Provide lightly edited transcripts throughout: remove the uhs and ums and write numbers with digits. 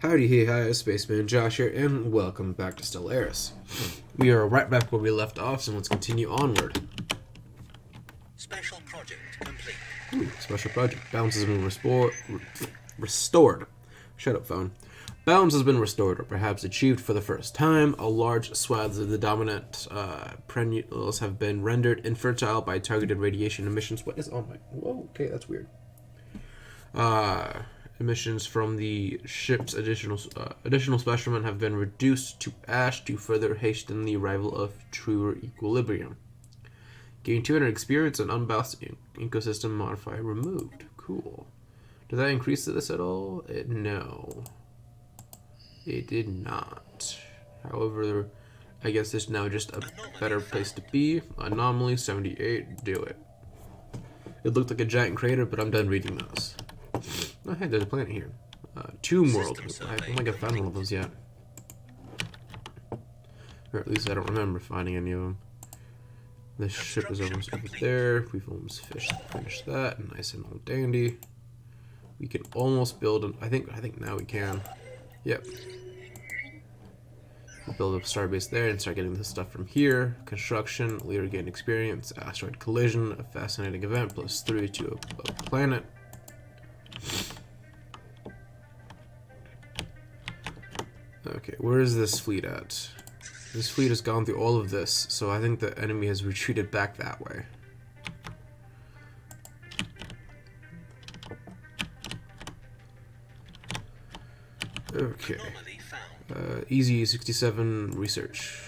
Howdy, hey, hi, Spaceman Josh here, and welcome back to Stellaris. We are right back where we left off, so let's continue onward. Special project complete. Special project. Balance has been restored. Shut up, phone. Balance has been restored, or perhaps achieved for the first time. A large swaths of the dominant perennials have been rendered infertile by targeted radiation emissions. What is on my... Whoa, okay, that's weird. Emissions from the ship's additional specimen have been reduced to ash to further hasten the arrival of truer equilibrium. Gain 200 experience and unbalanced ecosystem modifier removed. Cool. Did that increase this at all? No. It did not. However, I guess it's now just a better place to be. Anomaly 78. Do it. It looked like a giant crater, but I'm done reading those. Oh, hey, there's a planet here. Tomb World. I don't think I've found one of those yet. Or at least I don't remember finding any of them. This ship is almost over there. We've almost finished that. Nice and old dandy. We can almost build an... I think now we can. Yep. We'll build a starbase there and start getting this stuff from here. Construction, leader gain experience, asteroid collision, a fascinating event, +3 to a planet. Okay, where is this fleet at? This fleet has gone through all of this, so I think the enemy has retreated back that way. Okay. Easy 67 research.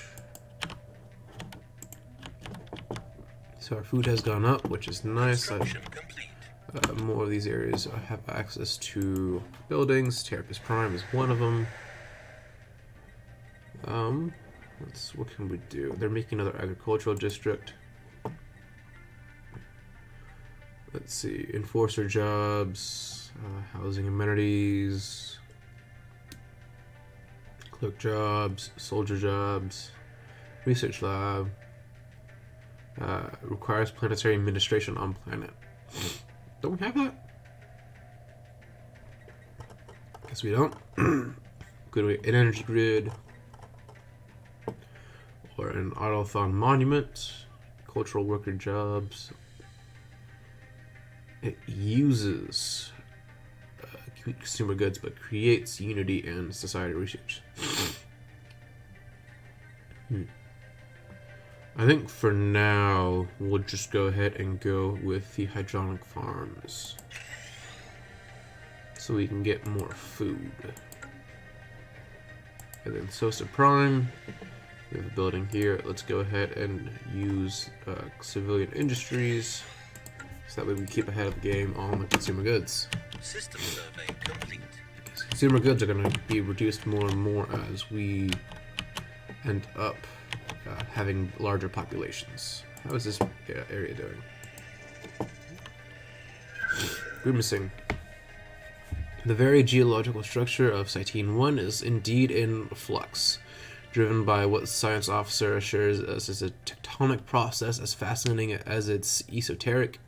So our food has gone up, which is nice. More of these areas have access to buildings. Terrapis Prime is one of them. What can we do? They're making another agricultural district. Let's see, enforcer jobs, housing amenities, clerk jobs, soldier jobs, research lab, requires planetary administration on planet. Don't we have that? Guess we don't. Good, an energy grid. Or an autothon monument, cultural worker jobs. It uses consumer goods, but creates unity and society research. I think for now we'll just go ahead and go with the hydronic farms, so we can get more food. And then Sosa Prime. We have a building here. Let's go ahead and use civilian industries, so that way we keep ahead of the game on the consumer goods. System survey complete. Consumer goods are going to be reduced more and more as we end up having larger populations. How is this area doing? Grimacing. The very geological structure of Cytine-1 is indeed in flux, driven by what science officer assures us is a tectonic process as fascinating as it's esoteric.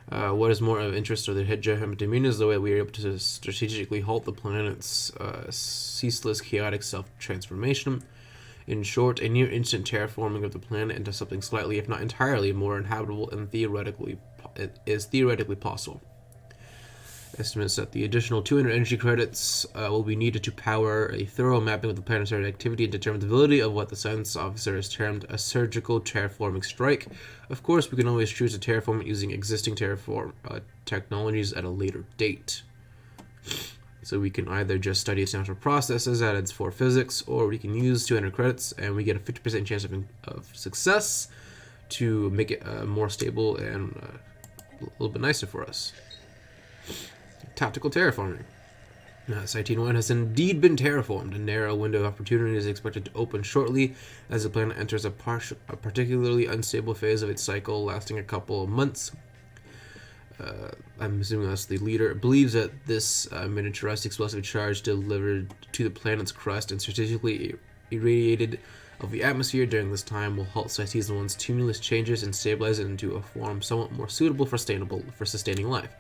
What is more of interest to the Hegemony is the way we are able to strategically halt the planet's ceaseless chaotic self-transformation. In short, a near-instant terraforming of the planet into something slightly, if not entirely, more inhabitable and theoretically possible. Estimates that the additional 200 energy credits will be needed to power a thorough mapping of the planetary activity and determine the validity of what the science officer has termed a surgical terraforming strike. Of course, we can always choose to terraform it using existing terraform technologies at a later date. So we can either just study its natural processes at its 4 physics, or we can use 200 credits and we get a 50% chance of success to make it more stable and a little bit nicer for us. Tactical terraforming. Cytine-1 has indeed been terraformed. A narrow window of opportunity is expected to open shortly as the planet enters a particularly unstable phase of its cycle, lasting a couple of months. I'm assuming that's the leader. Believes that this miniaturized explosive charge delivered to the planet's crust and strategically irradiated of the atmosphere during this time will halt Cytine-1's tumulus changes and stabilize it into a form somewhat more suitable for sustaining life.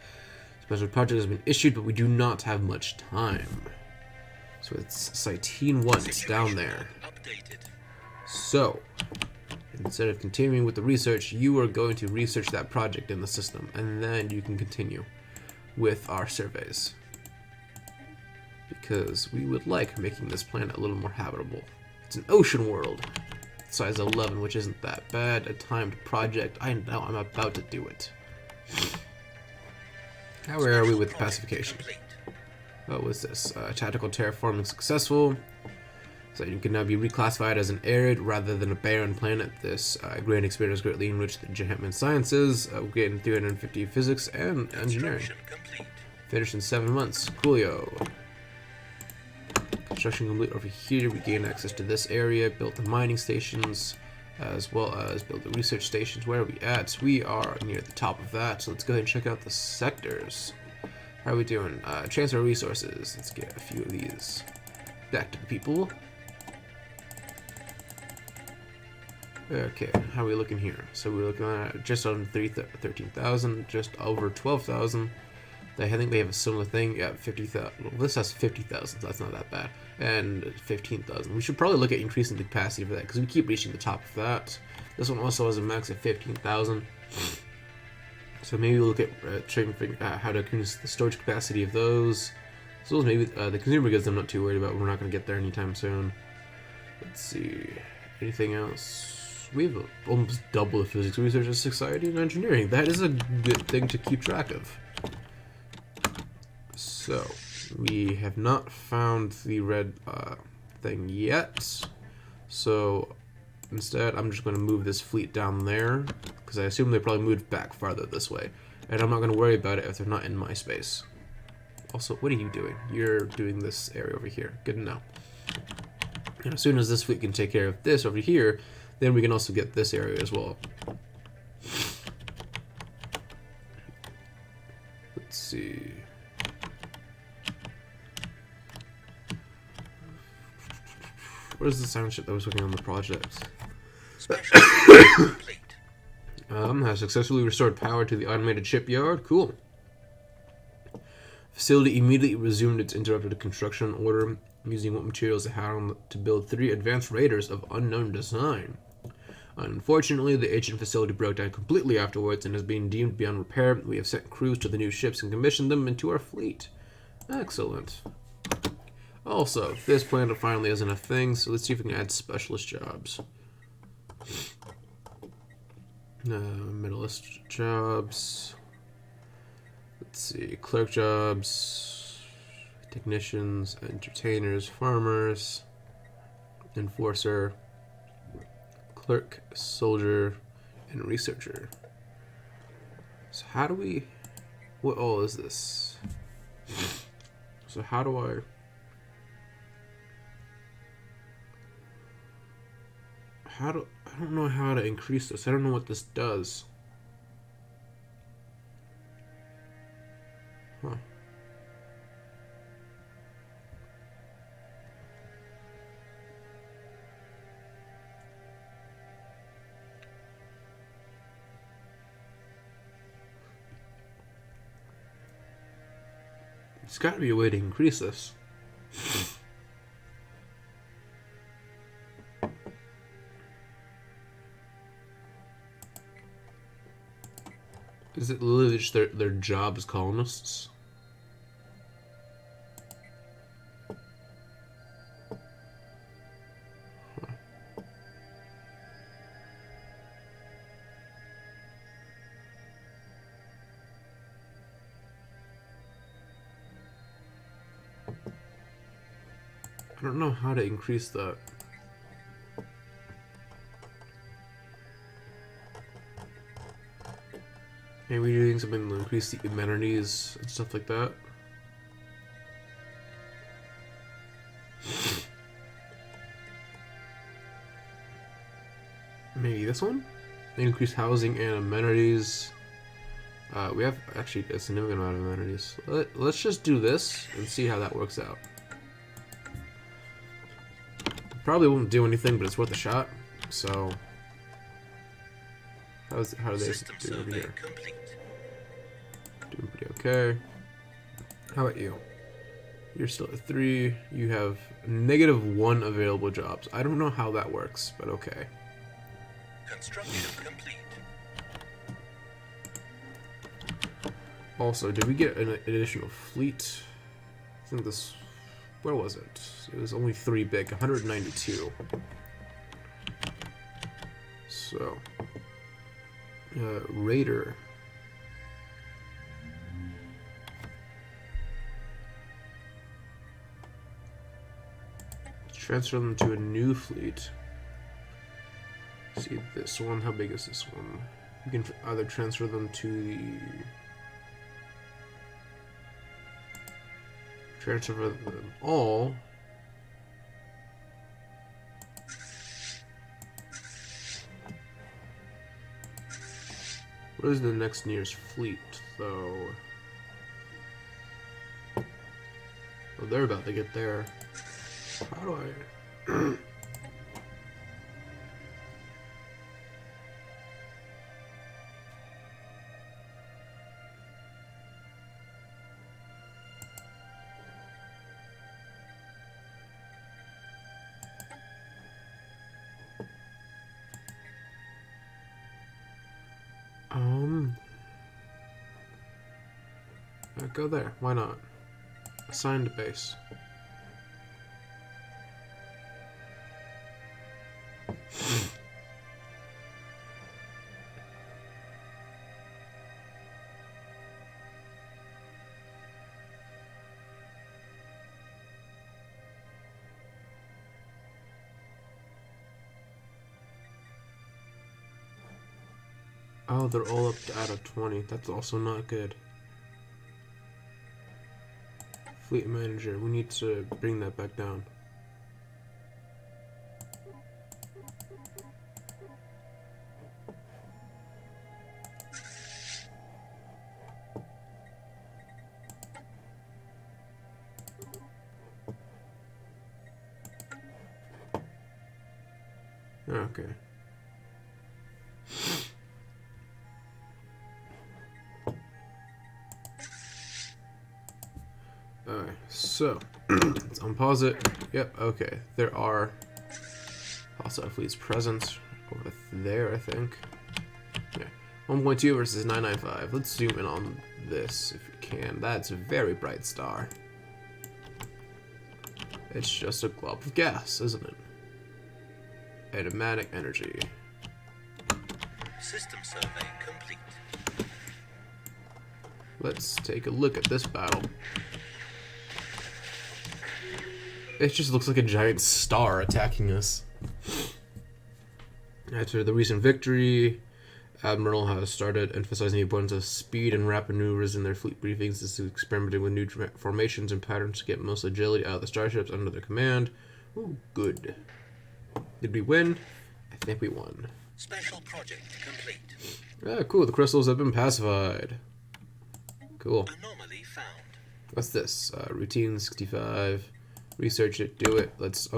Special project has been issued, but we do not have much time. So it's Cytene 1, it's down there. Updated. So, instead of continuing with the research, you are going to research that project in the system, and then you can continue with our surveys. Because we would like making this planet a little more habitable. It's an ocean world. Size 11, which isn't that bad. A timed project. I know I'm about to do it. How are we with pacification? Complete. What was this? Tactical terraforming successful. So you can now be reclassified as an arid rather than a barren planet. This great experience greatly enriched the Jahatman sciences, getting 350 physics and engineering. Construction complete. Finished in 7 months. Coolio. Construction complete over here. We gain access to this area. Built the mining stations, as well as build the research stations. Where are we at? We are near the top of that. So let's go ahead and check out the sectors. How are we doing? Transfer resources. Let's get a few of these back to the people. Okay, how are we looking here? So we're looking at just under 13,000, just over 12,000. I think they have a similar thing. Yeah, 50,000. Well, this has 50,000, so that's not that bad. And 15,000. We should probably look at increasing the capacity for that because we keep reaching the top of that. This one also has a max of 15,000. So maybe we'll look at trying to how to increase the storage capacity of those. So maybe the consumer goods I'm not too worried about. We're not going to get there anytime soon. Let's see. Anything else? We have almost double the physics research as society and engineering. That is a good thing to keep track of. So, we have not found the red thing yet. So, instead, I'm just going to move this fleet down there. Because I assume they probably moved back farther this way. And I'm not going to worry about it if they're not in my space. Also, what are you doing? You're doing this area over here. Good to know. And as soon as this fleet can take care of this over here, then we can also get this area as well. Let's see. Where's the sound ship that was working on the project? Special project complete. Has successfully restored power to the automated shipyard. Cool. Facility immediately resumed its interrupted construction order, using what materials it had to build 3 advanced raiders of unknown design. Unfortunately, the ancient facility broke down completely afterwards and has been deemed beyond repair. We have sent crews to the new ships and commissioned them into our fleet. Excellent. Also, this planet finally isn't a thing, so let's see if we can add specialist jobs. Middleist jobs. Let's see, clerk jobs, technicians, entertainers, farmers, enforcer, clerk, soldier, and researcher. So how do we... What all is this? So how do I... I don't know how to increase this. I don't know what this does. Huh. There's got to be a way to increase this. Is it literally just their job as colonists? Huh. I don't know how to increase that. Maybe doing something to increase the amenities and stuff like that. Maybe this one? Increase housing and amenities. We have actually a significant amount of amenities. Let's just do this and see how that works out. Probably won't do anything, but it's worth a shot. So, how do they do over here? Complete. Doing pretty okay. How about you? You're still at 3. You have -1 available jobs. I don't know how that works, but okay. Construction complete. Also, did we get an additional fleet? I think this... Where was it? It was only 3 big, 192. So... Raider. Transfer them to a new fleet. See this one, how big is this one? You can either transfer them to the... Transfer them all. What is the next nearest fleet, though? Oh, they're about to get there. How do I... Go there. Why not? Assign to base. Oh, they're all up to out of 20. That's also not good. Fleet manager, we need to bring that back down. Okay. Alright, so let's unpause it. Yep, okay. There are hostile fleets present over there, I think. Yeah. 1.2 versus 995. Let's zoom in on this if you can. That's a very bright star. It's just a glob of gas, isn't it? Automatic energy. System survey complete. Let's take a look at this battle. It just looks like a giant star attacking us. After the recent victory, Admiral has started emphasizing the importance of speed and rapid maneuvers in their fleet briefings. This is experimenting with new formations and patterns to get most agility out of the starships under their command. Ooh, good. Did we win? I think we won. Special project complete. Ah, cool. The crystals have been pacified. Cool. Anomaly found. What's this? Routine 65. Research it. Do it. Let's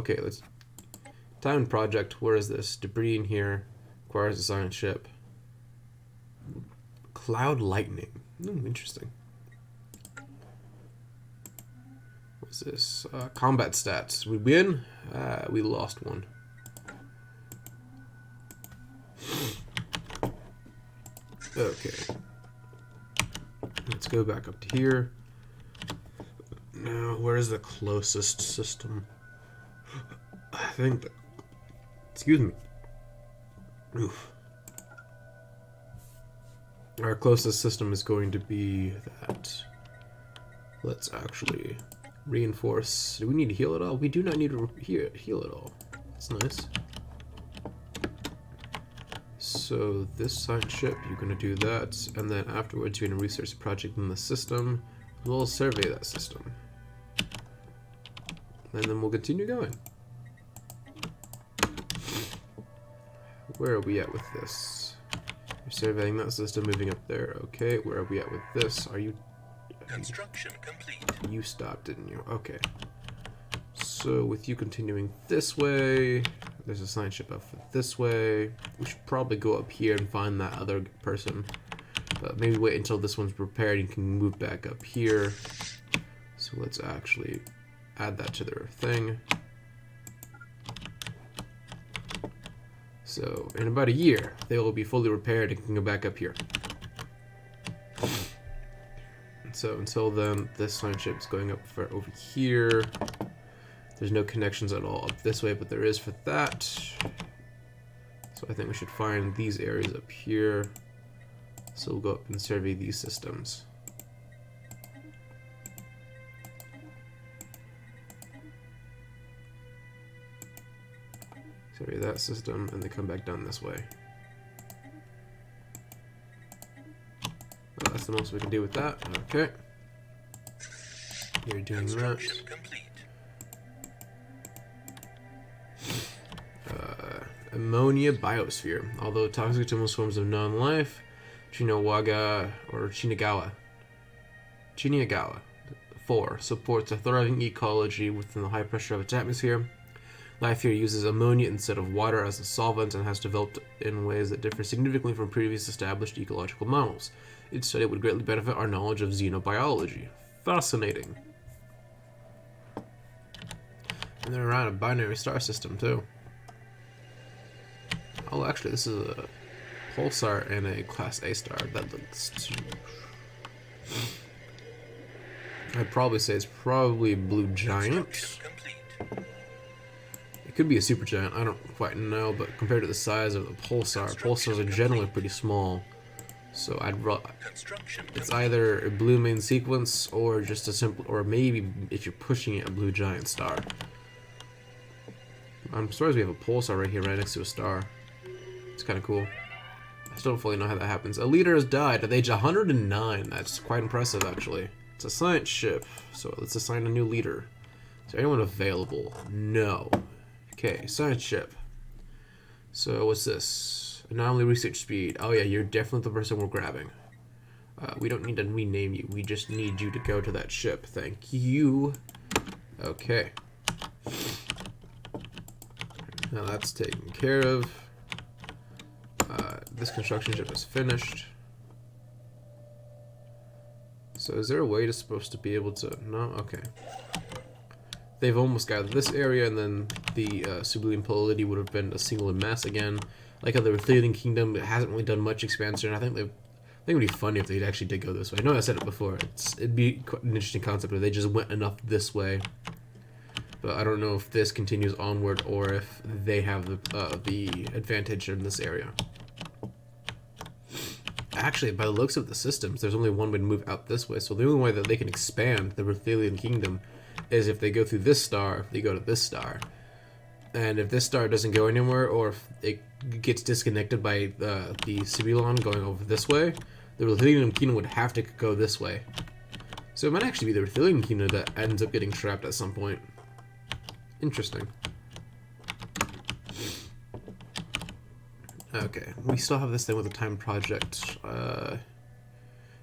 Time project. Where is this? Debris in here. Requires a science ship. Cloud lightning. Interesting. What's this? Combat stats. We win? We lost one. Okay. Let's go back up to here. Now, where is the closest system? I think that... Excuse me. Oof. Our closest system is going to be that. Let's actually reinforce. Do we need to heal it all? We do not need to heal it all. That's nice. So this science ship, you're going to do that, and then afterwards you're going to research the project in the system. We'll survey that system. And then we'll continue going. Where are we at with this? You're surveying that system, moving up there. Okay, where are we at with this? Are you... Construction complete. You stopped, didn't you? Okay. So with you continuing this way, there's a science ship up this way. We should probably go up here and find that other person. But maybe wait until this one's prepared and you can move back up here. So let's actually add that to their thing. So in about a year, they will be fully repaired and can go back up here. So until then, this science ship is going up for over here. There's no connections at all up this way, but there is for that. So I think we should find these areas up here. So we'll go up and survey these systems. Survey that system, and they come back down this way. Oh, that's the most we can do with that. Okay. You're doing that. Complete. Ammonia biosphere. Although toxic to most forms of non-life, Chinagawa 4 supports a thriving ecology within the high pressure of its atmosphere. Life here uses ammonia instead of water as a solvent and has developed in ways that differ significantly from previous established ecological models. Its study would greatly benefit our knowledge of xenobiology. Fascinating. And they're around a binary star system too. Oh, actually, this is a pulsar and a Class A star. That looks too... I'd probably say it's probably a blue giant. It could be a supergiant. I don't quite know, but compared to the size of the pulsars are generally pretty small. So it's either a blue main sequence or just a simple, or maybe if you're pushing it, a blue giant star. I'm surprised we have a pulsar right here, right next to a star. It's kind of cool. I still don't fully know how that happens. A leader has died at age 109. That's quite impressive, actually. It's a science ship, so let's assign a new leader. Is there anyone available? No. Okay, science ship. So what's this? Anomaly research speed. Oh yeah, you're definitely the person we're grabbing. We don't need to rename you. We just need you to go to that ship. Thank you. Okay. Now that's taken care of. This construction ship is finished. So is there a way to supposed to be able to... No? Okay. They've almost got this area, and then the Subliime Polity would have been a single in mass again. Like how the Ruthenian Kingdom hasn't really done much expansion. I think it would be funny if they actually did go this way. I know I said it before. It'd be quite an interesting concept if they just went enough this way. But I don't know if this continues onward or if they have the advantage in this area. Actually, by the looks of the systems, there's only one way to move out this way. So the only way that they can expand the Ruthenian Kingdom is if they go through this star, if they go to this star. And if this star doesn't go anywhere, or if it gets disconnected by the Sibylon going over this way, the Ruthenian Kingdom would have to go this way. So it might actually be the Ruthenian Kingdom that ends up getting trapped at some point. Interesting. Okay, we still have this thing with a time project.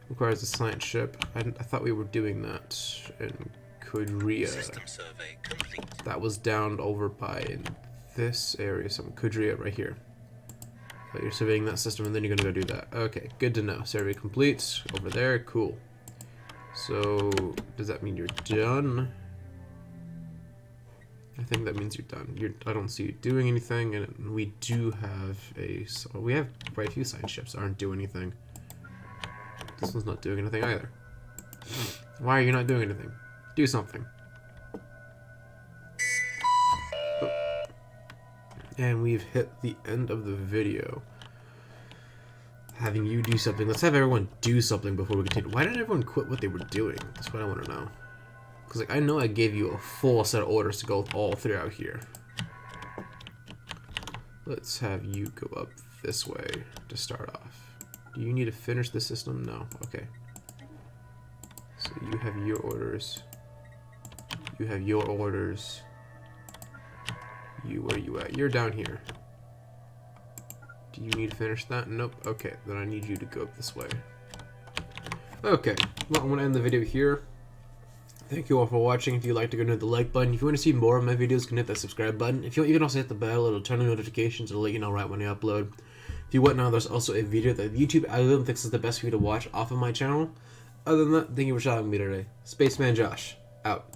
Requires a science ship. I thought we were doing that in Kudria. System survey complete. That was down over by this area, some Kudria right here. So you're surveying that system and then you're gonna go do that. Okay, good to know. Survey complete. Over there, cool. So, does that mean you're done? I think that means you're done. I don't see you doing anything, and we do have we have quite a few science ships that aren't doing anything. This one's not doing anything either. Why are you not doing anything? Do something. Oh. And we've hit the end of the video. Having you do something. Let's have everyone do something before we continue. Why did everyone quit what they were doing? That's what I want to know. Because like, I know I gave you a full set of orders to go all throughout here. Let's have you go up this way to start off. Do you need to finish the system? No. Okay. So you have your orders. You have your orders. Where are you at? You're down here. Do you need to finish that? Nope. Okay, then I need you to go up this way. Okay, well, I'm going to end the video here. Thank you all for watching. If you'd like to go hit the like button. If you want to see more of my videos, you can hit that subscribe button. If you can also hit the bell, it'll turn on notifications. It'll let you know right when I upload. If you want now, there's also a video that the YouTube algorithm thinks is the best for you to watch off of my channel. Other than that, thank you for shouting me today. Spaceman Josh. Out.